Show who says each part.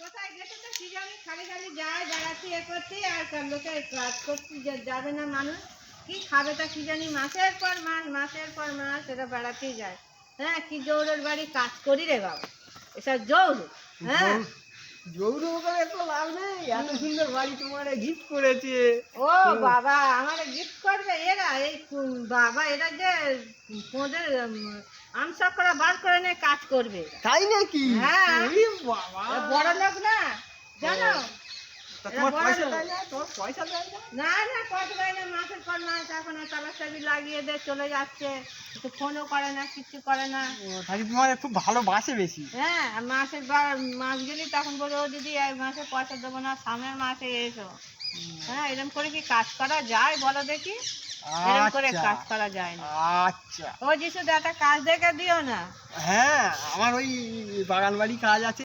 Speaker 1: কোথায় গেছে তো কি জানি, খালি খালি যায় বেড়াতে এ করতে, আর লোকে কাজ করতে যাবে না মানুষ, কি খাবে তা কি জানি, মাসের পর মাস এরা বেড়াতেই যায়। হ্যাঁ, কি জৌরের বাড়ি কাজ করি রে বাবা, এসব জৌর। হ্যাঁ,
Speaker 2: জৌরু করে তো লাভ নেই, এত সুন্দর বাড়ি তোমার গিফট করেছে।
Speaker 1: ও বাবা, আমার গিফট করবে এরা? এই বাবা, এরা যে ওদের আমসকরা বার করে নিয়ে কাজ করবে।
Speaker 2: তাই নাকি?
Speaker 1: হ্যাঁ,
Speaker 2: ওরে বাবা,
Speaker 1: এরা বড় লোক না, জানো?
Speaker 2: তা
Speaker 1: এরা
Speaker 2: তোমার
Speaker 1: বড়
Speaker 2: পয়সা
Speaker 1: লোক।
Speaker 2: দেয় না? তোমার পয়সা দেয় না?
Speaker 1: না না, পয়সা দেয় না, মাসের পর মাস এখন তালা চাবি লাগিয়ে দিয়ে চলে যাচ্ছে, একটু ফোনও করে না, কিচ্ছু করে না।
Speaker 2: তাহলে তোমার খুব ভালোবাসে বেশি।
Speaker 1: হ্যাঁ, মাস গেলি তখন বলে, ও দিদি এক মাসে পয়সা দেবো না, সামনের মাসে এসো। হ্যাঁ, এরকম করে কি কাজ করা যায় বলো দেখি? এরকম করে
Speaker 2: আচ্ছা
Speaker 1: কাজ করা যায় না।
Speaker 2: আচ্ছা,
Speaker 1: ও যিশু, একটা কাজ দেখে দিও না।
Speaker 2: হ্যাঁ আমার ওই বাগান বাড়ি কাজ আছে।